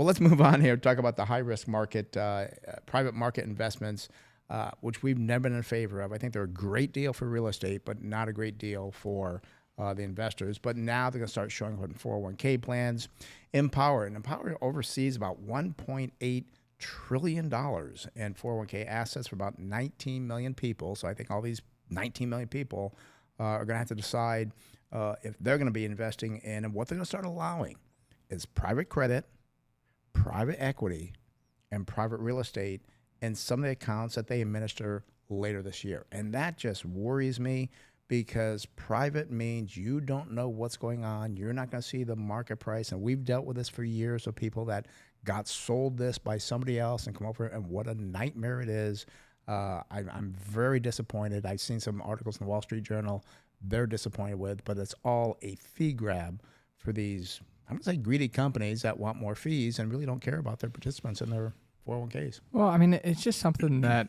Well, let's move on here. Talk about the high risk market, private market investments, which we've never been in favor of. I think they're a great deal for real estate, but not a great deal for the investors. But now they're going to start showing up in 401k plans. Empower oversees about $1.8 trillion in 401k assets for about 19 million people. So I think all these 19 million people are going to have to decide if they're going to be investing in, and what they're going to start allowing is private credit, private equity, and private real estate in some of the accounts that they administer later this year. And that just worries me, because private means you don't know what's going on. You're not going to see the market price. And we've dealt with this for years of people that got sold this by somebody else and come over, and what a nightmare it is. I'm very disappointed. I've seen some articles in the Wall Street Journal they're disappointed with, but it's all a fee grab for these, I'm going to say, greedy companies that want more fees and really don't care about their participants in their 401ks. Well, I mean, it's just something that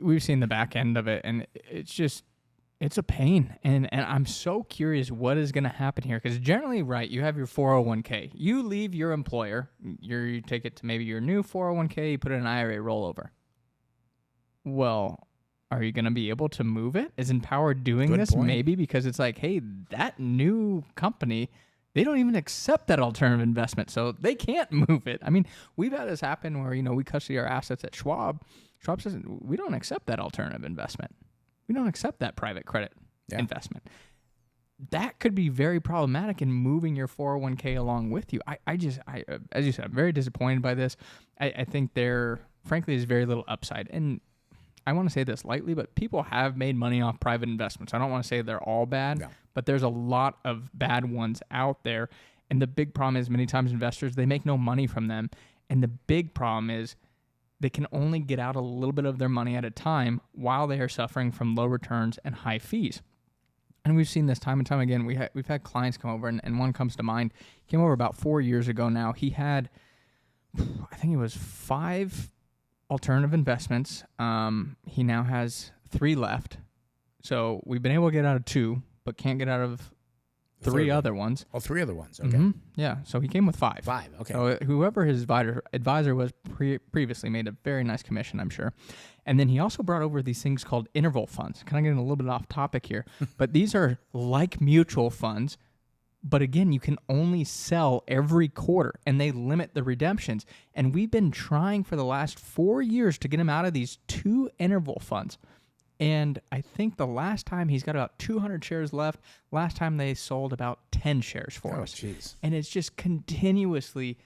we've seen the back end of it, and it's a pain. And I'm so curious what is going to happen here, because generally, right, you have your 401k. You leave your employer, you take it to maybe your new 401k, you put it in an IRA rollover. Well, are you going to be able to move it? Is Empower doing Good this? point. Maybe because it's like, hey, that new company, they don't even accept that alternative investment, so they can't move it. I mean, we've had this happen where, we custody our assets at Schwab. Schwab says, we don't accept that alternative investment. We don't accept that private credit investment. That could be very problematic in moving your 401k along with you. I as you said, I'm very disappointed by this. I think there, frankly, is very little upside. And I want to say this lightly, but people have made money off private investments. I don't want to say they're all bad, but there's a lot of bad ones out there. And the big problem is many times investors, they make no money from them. And the big problem is they can only get out a little bit of their money at a time while they are suffering from low returns and high fees. And we've seen this time and time again. We've had clients come over, and one comes to mind. He came over about 4 years ago now. He had, I think it was 5 alternative investments. He now has 3 left. So we've been able to get out of 2, but can't get out of 3 other ones. Oh, 3 other ones. Okay. Mm-hmm. Yeah. So he came with 5. 5. Okay. So whoever his advisor was previously made a very nice commission, I'm sure. And then he also brought over these things called interval funds. Kind of getting a little bit off topic here, but these are like mutual funds. But again, you can only sell every quarter, and they limit the redemptions. And we've been trying for the last 4 years to get him out of these 2 interval funds. And I think the last time he's got about 200 shares left. Last time they sold about 10 shares for us. Geez. And it's just continuously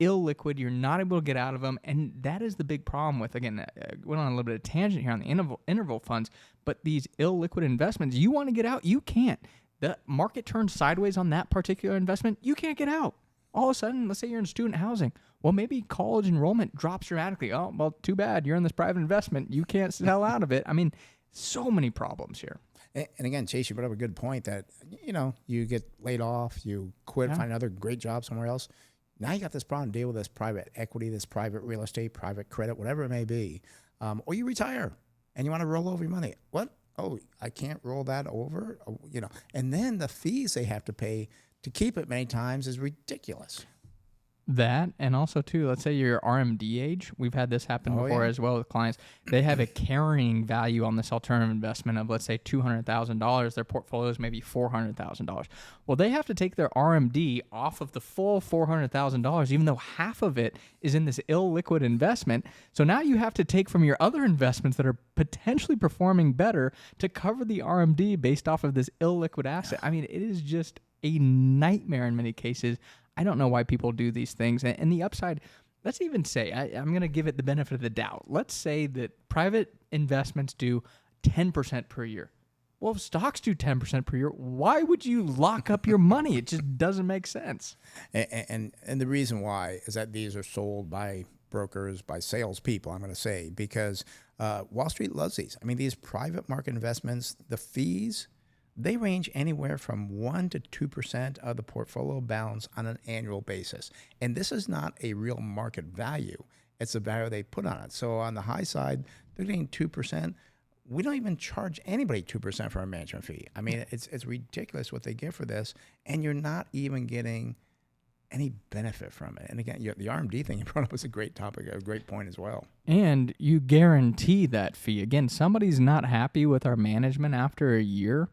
illiquid. You're not able to get out of them. And that is the big problem with, again, I went on a little bit of a tangent here on the interval funds, but these illiquid investments, you want to get out, you can't. The market turns sideways on that particular investment, you can't get out. All of a sudden, let's say you're in student housing. Well, maybe college enrollment drops dramatically. Oh, well, too bad. You're in this private investment. You can't sell out of it. I mean, so many problems here. And again, Chase, you brought up a good point that, you get laid off, you quit, find another great job somewhere else. Now you got this problem to deal with, this private equity, this private real estate, private credit, whatever it may be. Or you retire and you want to roll over your money. What? Oh, I can't roll that over, And then the fees they have to pay to keep it many times is ridiculous. That, and also too, let's say your RMD age. We've had this happen before as well with clients. They have a carrying value on this alternative investment of, let's say, $200,000. Their portfolio is maybe $400,000. Well, they have to take their RMD off of the full $400,000, even though half of it is in this illiquid investment. So now you have to take from your other investments that are potentially performing better to cover the RMD based off of this illiquid asset. I mean, it is just a nightmare in many cases. I don't know why people do these things. And the upside, let's even say, I'm going to give it the benefit of the doubt. Let's say that private investments do 10% per year. Well, if stocks do 10% per year, why would you lock up your money? It just doesn't make sense. And the reason why is that these are sold by brokers, by salespeople, I'm going to say, because Wall Street loves these. I mean, these private market investments, the fees, they range anywhere from 1% to 2% of the portfolio balance on an annual basis. And this is not a real market value. It's the value they put on it. So on the high side, they're getting 2%. We don't even charge anybody 2% for our management fee. I mean, it's ridiculous what they get for this. And you're not even getting any benefit from it. And again, the RMD thing you brought up was a great topic, a great point as well. And you guarantee that fee. Again, somebody's not happy with our management after a year,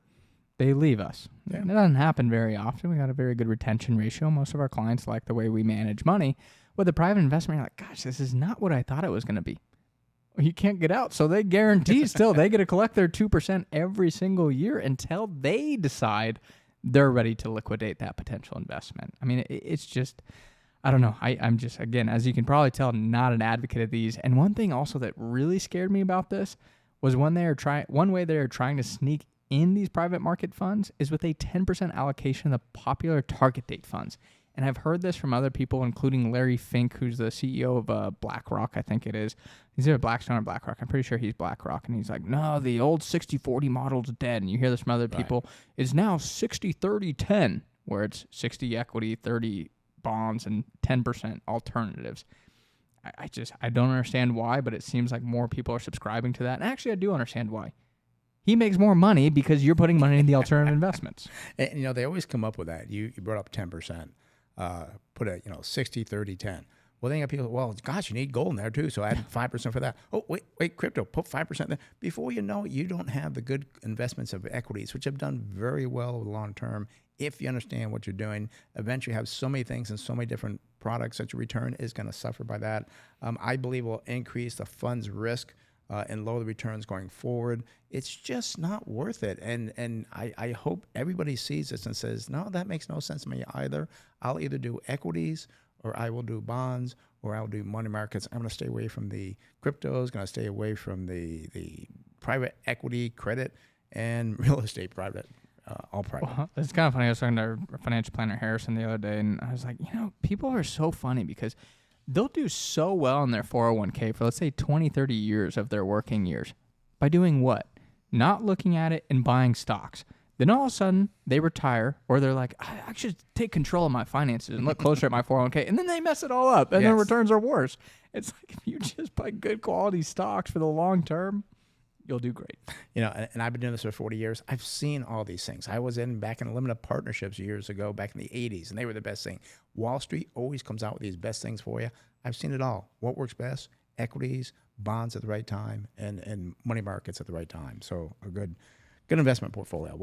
they leave us. Yeah. It doesn't happen very often. We got a very good retention ratio. Most of our clients like the way we manage money. With a private investment, you're like, gosh, this is not what I thought it was going to be. Well, you can't get out. So they guarantee still they get to collect their 2% every single year until they decide they're ready to liquidate that potential investment. I mean, it's just, I don't know. I'm just, again, as you can probably tell, not an advocate of these. And one thing also that really scared me about this was one way they are trying to sneak in these private market funds is with a 10% allocation of the popular target date funds. And I've heard this from other people, including Larry Fink, who's the CEO of BlackRock, I think it is. He's either Blackstone or BlackRock. I'm pretty sure he's BlackRock. And he's like, no, the old 60-40 model's dead. And you hear this from other people. It's now 60-30-10, where it's 60 equity, 30 bonds, and 10% alternatives. I don't understand why, but it seems like more people are subscribing to that. And actually, I do understand why. He makes more money because you're putting money in the alternative investments. And, they always come up with that. You brought up 10%. Put a 60-30-10. Well, then you got people, well, gosh, you need gold in there too, so add 5% for that. Oh, wait, crypto, put 5% there. Before you know it, you don't have the good investments of equities, which have done very well over the long term. If you understand what you're doing, eventually you have so many things and so many different products that your return is going to suffer by that. I believe will increase the fund's risk and lower the returns going forward. It's just not worth it. And I hope everybody sees this and says, no, that makes no sense to me either. I'll either do equities or I will do bonds or I'll do money markets. I'm going to stay away from the cryptos, going to stay away from the private equity, credit, and real estate private, all private. Well, it's kind of funny. I was talking to our financial planner, Harrison, the other day, and I was like, people are so funny because they'll do so well in their 401k for, let's say, 20, 30 years of their working years by doing what? Not looking at it and buying stocks. Then all of a sudden, they retire, or they're like, I should take control of my finances and look closer at my 401k. And then they mess it all up, and their returns are worse. It's like if you just buy good quality stocks for the long term, you'll do great. And I've been doing this for 40 years. I've seen all these things. I was back in limited partnerships years ago, back in the 80s, and they were the best thing. Wall Street always comes out with these best things for you. I've seen it all. What works best? Equities, bonds at the right time, and money markets at the right time. So a good investment portfolio.